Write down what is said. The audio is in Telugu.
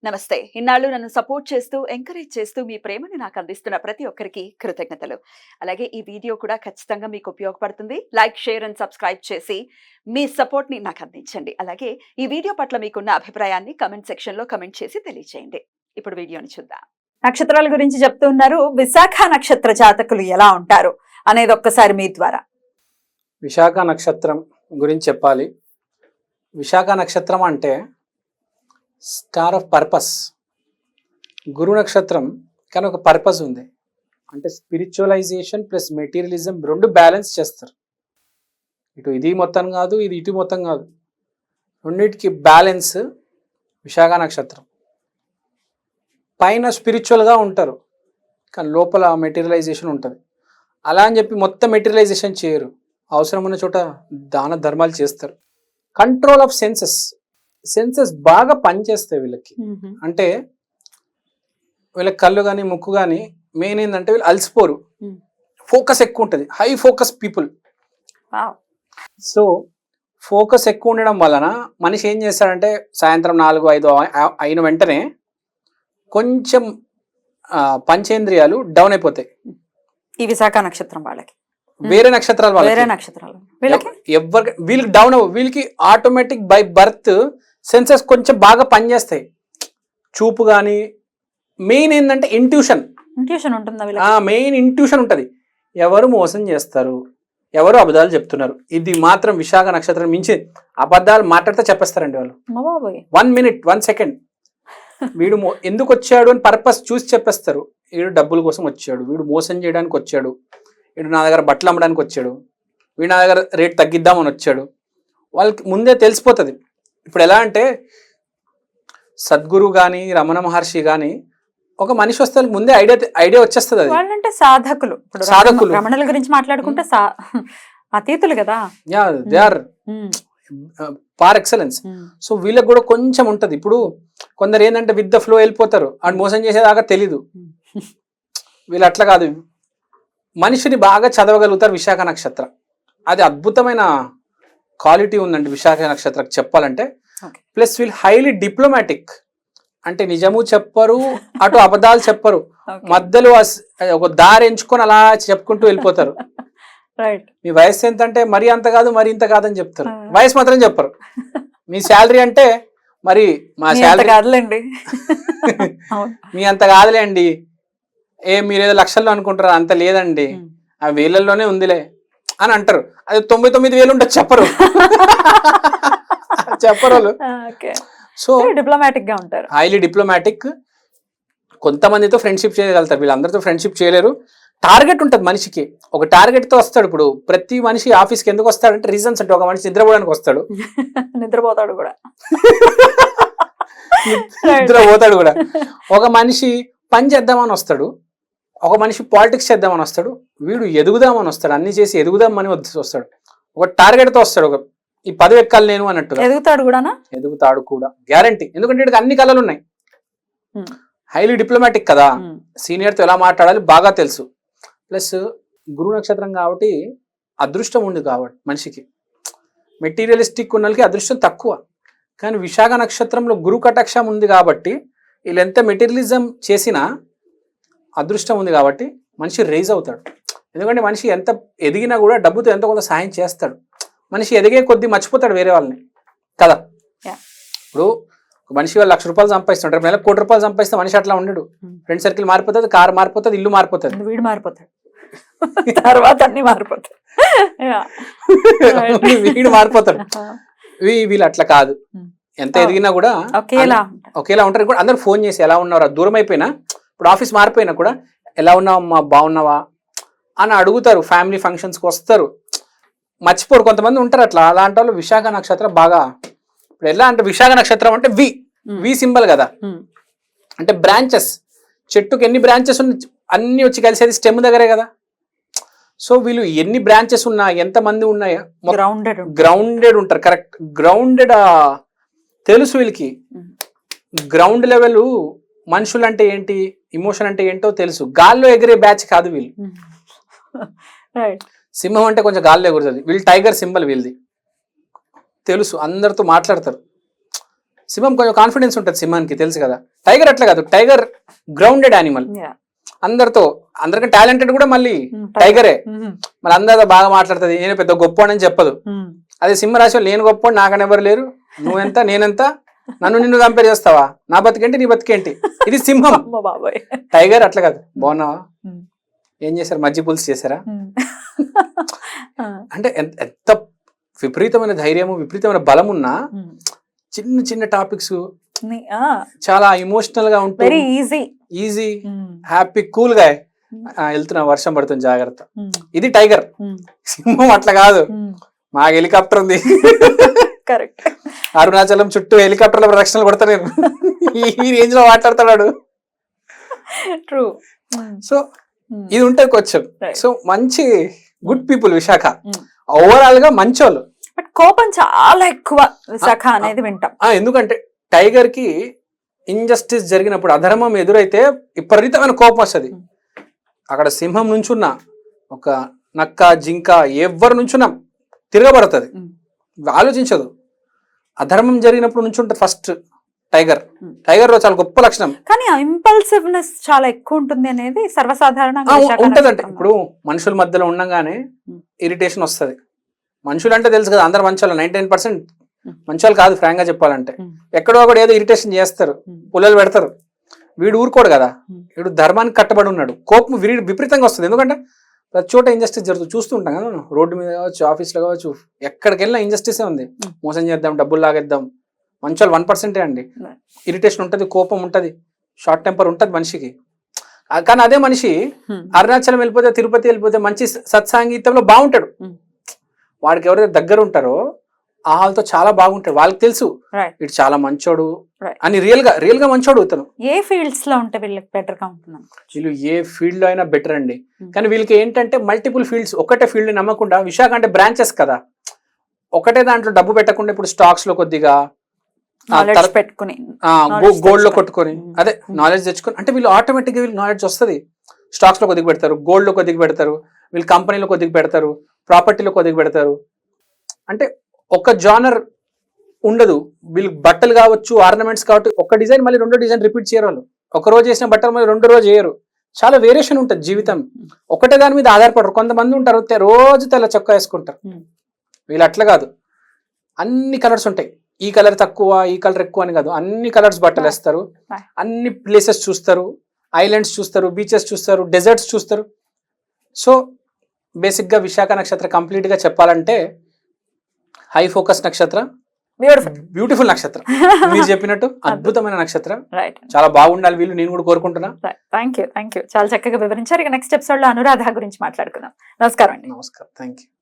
నమస్తే. ఇన్నాళ్ళు నన్ను సపోర్ట్ చేస్తూ, ఎంకరేజ్ చేస్తూ మీ ప్రేమని నాకు అందిస్తున్న ప్రతి ఒక్కరికి కృతజ్ఞతలు. అలాగే ఈ వీడియో కూడా ఖచ్చితంగా మీకు ఉపయోగపడుతుంది. లైక్, షేర్ అండ్ సబ్స్క్రైబ్ చేసి మీ సపోర్ట్‌ని నాకు అందించండి. అలాగే ఈ వీడియో పట్ల మీకున్న అభిప్రాయాన్ని కామెంట్ సెక్షన్‌లో కామెంట్ చేసి తెలియజేయండి. ఇప్పుడు వీడియోని చూద్దాం. నక్షత్రాల గురించి చెప్తూ ఉన్నారు. విశాఖ నక్షత్ర జాతకులు ఎలా ఉంటారు అనేది ఒక్కసారి మీ ద్వారా. విశాఖ నక్షత్రం గురించి చెప్పాలి. విశాఖ నక్షత్రం అంటే స్టార్ ఆఫ్ పర్పస్. గురు నక్షత్రం కానీ ఒక పర్పస్ ఉంది, అంటే స్పిరిచువలైజేషన్ ప్లస్ మెటీరియలిజం రెండు బ్యాలెన్స్ చేస్తారు. ఇటు ఇది మొత్తం కాదు, ఇది ఇటు మొత్తం కాదు, రెండింటికి బ్యాలెన్స్ విశాఖ నక్షత్రం. పైన స్పిరిచువల్గా ఉంటారు కానీ లోపల మెటీరియలైజేషన్ ఉంటుంది. అలా అని చెప్పి మొత్తం మెటీరియలైజేషన్ చేయరు, అవసరం ఉన్న చోట దాన ధర్మాలు చేస్తారు. కంట్రోల్ ఆఫ్ సెన్సెస్ బాగా పనిచేస్తాయి వీళ్ళకి. అంటే వీళ్ళకి కళ్ళు కానీ ముక్కు కానీ మెయిన్ ఏంటంటే వీళ్ళు అలసిపోరు, ఫోకస్ ఎక్కువ ఉంటుంది, high focus people. So focus ఎక్కువ ఉండడం వలన మనిషి ఏం చేస్తాడంటే సాయంత్రం 4-5 అయిన వెంటనే కొంచెం పంచేంద్రియాలు డౌన్ అయిపోతాయి. ఈ విశాఖ నక్షత్రం వాళ్ళకి, వేరే నక్షత్రాలు వీళ్ళకి డౌన్ వీళ్ళకి ఆటోమేటిక్ బై బర్త్ సెన్సెస్ కొంచెం బాగా పనిచేస్తాయి. చూపు కానీ మెయిన్ ఏంటంటే ఇంట్యూషన్ మెయిన్ ఇంట్యూషన్ ఉంటుంది. ఎవరు మోసం చేస్తారు, ఎవరు అబద్ధాలు చెప్తున్నారు, ఇది మాత్రం విశాఖ నక్షత్రం మించి అబద్ధాలు మాట్లాడితే చెప్పేస్తారండి వాళ్ళు. 1 minute 1 second వీడు ఎందుకు వచ్చాడు అని పర్పస్ చూసి చెప్పేస్తారు. వీడు డబ్బుల కోసం వచ్చాడు, వీడు మోసం చేయడానికి వచ్చాడు, వీడు నా దగ్గర బట్టలు అమ్మడానికి వచ్చాడు, వీడు నా దగ్గర రేట్ తగ్గిద్దామని వచ్చాడు. వాళ్ళకి ముందే తెలిసిపోతుంది. ఇప్పుడు ఎలా అంటే సద్గురు కానీ రమణ మహర్షి కానీ ఒక మనిషి వస్తే ముందే ఐడియా వచ్చేస్తుంది. అది వాళ్ళంటే సాధకులు. రమణుల గురించి మాట్లాడుకుంటే అతీతులు కదా, they are far excellence. So వీళ్ళకి కూడా కొంచెం ఉంటది. ఇప్పుడు కొందరు ఏంటంటే విత్ ద ఫ్లో వెళ్ళిపోతారు, అండ్ మోసం చేసేదాకా తెలీదు. వీళ్ళు అట్లా కాదు, మనిషిని బాగా చదవగలుగుతారు విశాఖ నక్షత్రం. అది అద్భుతమైన క్వాలిటీ ఉందండి విశాఖ నక్షత్రం చెప్పాలంటే. ప్లస్ వీళ్ళు హైలీ డిప్లొమాటిక్, అంటే నిజము చెప్పరు, అటు అబద్ధాలు చెప్పరు, మధ్యలో ఒక దారి ఎంచుకొని అలా చెప్పుకుంటూ వెళ్ళిపోతారు. మీ వయసు ఎంత అంటే మరీ అంత కాదు మరీ ఇంత కాదని చెప్తారు, వయసు మాత్రం చెప్పరు. మీ శాలరీ అంటే మరి మా శాలరీ కాదులేండి, మీ అంత కాదులే అండి, మీరేదో లక్షల్లో అనుకుంటారు, అంత లేదండి, ఆ వేలల్లోనే ఉందిలే అని అంటారు. అది 99,000 ఉంటుంది చెప్పరు. చెప్పరు. సో డిప్లొమాటిక్ గా ఉంటారు, హైలీ డిప్లొమాటిక్. కొంతమందితో ఫ్రెండ్షిప్ చేయగలుగుతారు, వీళ్ళందరితో ఫ్రెండ్షిప్ చేయలేరు. టార్గెట్ ఉంటుంది మనిషికి, ఒక టార్గెట్ తో వస్తాడు. ఇప్పుడు ప్రతి మనిషి ఆఫీస్కి ఎందుకు వస్తాడంటే రీజన్స్ అంటే, ఒక మనిషి నిద్రపోవడానికి వస్తాడు, నిద్రపోతాడు కూడా, నిద్రపోతాడు కూడా. ఒక మనిషి పని చేద్దామని వస్తాడు, ఒక మనిషి పాలిటిక్స్ చేద్దామని వస్తాడు, వీడు ఎదుగుదామని వస్తాడు, అన్ని చేసి ఎదుగుదామని వస్తాడు, ఒక టార్గెట్ తో వస్తాడు. ఒక ఈ పదవి ఎక్కాలి నేను అన్నట్టు ఎదుగుతాడు కూడా గ్యారంటీ. ఎందుకంటే వీడికి అన్ని కళలు ఉన్నాయి, హైలీ డిప్లొమాటిక్ కదా, సీనియర్తో ఎలా మాట్లాడాలి బాగా తెలుసు. ప్లస్ గురు నక్షత్రం కాబట్టి అదృష్టం ఉంది కాబట్టి మనిషికి. మెటీరియలిస్టిక్ ఉన్న వాళ్ళకి అదృష్టం తక్కువ, కానీ విశాఖ నక్షత్రంలో గురు కటాక్షం ఉంది కాబట్టి వీళ్ళు ఎంత మెటీరియలిజం చేసినా అదృష్టం ఉంది కాబట్టి మనిషి రైజ్ అవుతాడు. ఎందుకంటే మనిషి ఎంత ఎదిగినా కూడా డబ్బుతో ఎంతో కొంత సాయం చేస్తాడు. మనిషి ఎదిగే కొద్దీ మర్చిపోతాడు వేరే వాళ్ళని కదా. ఇప్పుడు ఒక మనిషి వాళ్ళు 1,00,000 రూపాయలు సంపాదిస్తుంటారు, నెలకు 1,00,00,000 రూపాయలు సంపాదిస్తే మనిషి అట్లా ఉండడు. ఫ్రెండ్ సర్కిల్ మారిపోతుంది, కారు మారిపోతుంది, ఇల్లు మారిపోతుంది, వీడు మారిపోతాడు, తర్వాత అన్ని మారిపోతాయి, వీడు మారిపోతాడు. వీళ్ళు అట్లా కాదు, ఎంత ఎదిగినా కూడా ఒకేలా ఉంటారు. కూడా అందరు ఫోన్ చేసి ఎలా ఉన్నారా, దూరం అయిపోయినా, ఇప్పుడు ఆఫీస్ మారిపోయినా కూడా ఎలా ఉన్నావా అమ్మా, బాగున్నావా అని అడుగుతారు. ఫ్యామిలీ ఫంక్షన్స్కి వస్తారు, మర్చిపోరు. కొంతమంది ఉంటారు అట్లా, అలాంటి వాళ్ళు విశాఖ నక్షత్రం బాగా. ఇప్పుడు ఎలా అంటే విశాఖ నక్షత్రం అంటే వి సింబల్ కదా, అంటే బ్రాంచెస్, చెట్టుకి ఎన్ని బ్రాంచెస్ ఉన్నాయి అన్ని వచ్చి కలిసేది స్టెమ్ దగ్గరే కదా. సో వీళ్ళు ఎన్ని బ్రాంచెస్ ఉన్నా, ఎంత మంది ఉన్నాయో గ్రౌండెడ్ ఉంటారు. కరెక్ట్, గ్రౌండెడ్ తెలుసు వీళ్ళకి. గ్రౌండ్ లెవెల్ మనుషులు అంటే ఏంటి, ఇమోషన్ అంటే ఏంటో తెలుసు. గాల్లో ఎగిరే బ్యాచ్ కాదు వీళ్ళు. సింహం అంటే కొంచెం గాల్లో ఎగురుతుంది, వీళ్ళు టైగర్ సింబల్ వీళ్ళది తెలుసు, అందరితో మాట్లాడతారు. సింహం కొంచెం కాన్ఫిడెన్స్ ఉంటుంది సింహానికి, తెలుసు కదా. టైగర్ అట్లా కాదు, టైగర్ గ్రౌండెడ్ యానిమల్, అందరికీ టాలెంటెడ్ కూడా మళ్ళీ టైగరే. మళ్ళీ అందరితో బాగా మాట్లాడుతుంది, నేను పెద్ద గొప్ప అని చెప్పదు. అదే సింహరాశి నేను గొప్ప నాకని ఎవరు లేరు, నువ్వెంత నేనెంత, నన్ను నిన్ను కంపేర్ చేస్తావా, నా బతికేంటి నీ బతికేంటి, ఇది సింహం. టైగర్ అట్లా కాదు, బాగున్నావా, ఏం చేశారు, మజ్జి పులుసు చేశారా, అంటే ఎంత విపరీతమైన ధైర్యము విపరీతమైన బలం ఉన్నా చిన్న చిన్న టాపిక్స్ చాలా ఇమోషనల్ గా ఉంటుంది, ఈజీ హ్యాపీ కూల్ గా వెళ్తున్నా, వర్షం పడుతుంది జాగ్రత్త, ఇది టైగర్. సింహం అట్లా కాదు, మాకు హెలికాప్టర్ ఉంది, అరుణాచలం చుట్టూ హెలికాప్టర్ల ప్రదక్షిణలు కొడతా నేను, ఈ రేంజ్ లో మాట్లాడతాడు. సో ఇది ఉంటుంది కొంచెం. సో మంచి గుడ్ పీపుల్ విశాఖ, ఓవరాల్ గా మంచోళ్ళు. బట్ కోపం చాలా ఎక్కువ విశాఖ అనేది వింటాం. ఎందుకంటే టైగర్ కి ఇంజస్టిస్ జరిగినప్పుడు, అధర్మం ఎదురైతే విపరీతమైన కోపం వస్తుంది. అక్కడ సింహం నుంచున్నా, ఒక నక్క జింక ఎవరి నుంచున్నా తిరగబడుతుంది, ఆలోచించదు. అధర్మం జరిగినప్పుడు నుంచి ఉంటుంది ఫస్ట్ టైగర్. టైగర్ లో చాలా గొప్ప లక్షణం, కానీ ఇంపల్సివ్నెస్ చాలా ఎక్కువ ఉంటుంది అనేది సర్వసాధారణంగా ఉంటదంటే. ఇప్పుడు మనుషుల మధ్యలో ఉండగానే ఇరిటేషన్ వస్తుంది. మనుషులు అంటే తెలుసు కదా, అందరు మంచోళ్ళు, 99% మంచోళ్ళు కాదు ఫ్రాంక్ గా చెప్పాలంటే. ఎక్కడో ఒకటి ఏదో ఇరిటేషన్ చేస్తారు, పుల్లలు పెడతారు. వీడు ఊరుకోడు కదా, వీడు ధర్మానికి కట్టబడి ఉన్నాడు. కోపం విపరీతంగా వస్తుంది, ఎందుకంటే ప్రతి చోట ఇంజస్టిస్ జరుగుతుంది, చూస్తూ ఉంటాం కదా, రోడ్డు మీద కావచ్చు, ఆఫీస్లో కావచ్చు, ఎక్కడికి వెళ్ళినా ఇంజస్టిసే ఉంది. మోసం చేద్దాం, డబ్బులు లాగేద్దాం. మంచోళ్ళు 1% అండి. ఇరిటేషన్ ఉంటుంది, కోపం ఉంటుంది, షార్ట్ టెంపర్ ఉంటుంది మనిషికి. కానీ అదే మనిషి అరుణాచలం వెళ్ళిపోతే, తిరుపతి వెళ్ళిపోతే, మంచి సత్సాంగీతంలో బాగుంటాడు. వాడికి ఎవరైతే దగ్గర ఉంటారో ఆ వాళ్ళతో చాలా బాగుంటాడు. వాళ్ళకి తెలుసు ఇటు చాలా మంచోడు అని, రియల్ గా మంచోడు ఇతను. ఏ ఫీల్డ్స్ లో ఉంటే వీళ్ళకి బెటర్ గా ఉంటున్నాం, వీళ్ళు ఏ ఫీల్డ్ లో అయినా బెటర్ అండి. కానీ వీళ్ళకి ఏంటంటే మల్టిపుల్ ఫీల్డ్స్, ఒకటే ఫీల్డ్ నమ్మకుండా, విశాఖ అంటే బ్రాంచెస్ కదా, ఒకటే దాంట్లో డబ్బు పెట్టకుండా, ఇప్పుడు స్టాక్స్ లో కొద్దిగా పెట్టుకుని, గోల్డ్ లో కొట్టుకొని, అదే నాలెడ్జ్ తెచ్చుకొని, అంటే వీళ్ళు ఆటోమేటిక్ గా వీళ్ళు నాలెడ్జ్ వస్తుంది. స్టాక్స్ లో కొద్దిగా పెడతారు, గోల్డ్ లో కొద్దిగా పెడతారు, వీళ్ళు కంపెనీలో కొద్దిగా పెడతారు, ప్రాపర్టీలో కొద్దిగా పెడతారు. అంటే ఒక జానర్ ఉండదు వీళ్ళు. బట్టలు కావచ్చు, ఆర్నమెంట్స్ కావచ్చు, ఒక డిజైన్ మళ్ళీ రెండో డిజైన్ రిపీట్ చేయరు వాళ్ళు. ఒక రోజు చేసిన బట్టలు మళ్ళీ రెండో రోజు చేయరు. చాలా వేరియేషన్ ఉంటుంది జీవితం, ఒకటే దాని మీద ఆధారపడరు. కొంతమంది ఉంటారు రోజు తెల్ల చొక్కా వేసుకుంటారు, వీళ్ళు అట్లా కాదు. అన్ని కలర్స్ ఉంటాయి, ఈ కలర్ తక్కువ ఈ కలర్ ఎక్కువ అని కాదు, అన్ని కలర్స్ బట్టలు వేస్తారు, అన్ని ప్లేసెస్ చూస్తారు, ఐలాండ్స్ చూస్తారు, బీచెస్ చూస్తారు, డెజర్ట్స్ చూస్తారు. సో బేసిక్ గా విశాఖ నక్షత్రం కంప్లీట్ గా చెప్పాలంటే హై ఫోకస్ నక్షత్రం, బ్యూటిఫుల్ నక్షత్రం, మీరు చెప్పినట్టు అద్భుతమైన నక్షత్రం. చాలా బాగుండాలి వీళ్ళు, నేను కూడా కోరుకుంటున్నా. థ్యాంక్ యూ చాలా చక్కగా వివరించారు. ఇక నెక్స్ట్ ఎపిసోడ్ లో అనురాధ గురించి మాట్లాడుకుందాం. నమస్కారం అండి. నమస్కారం, థ్యాంక్ యూ.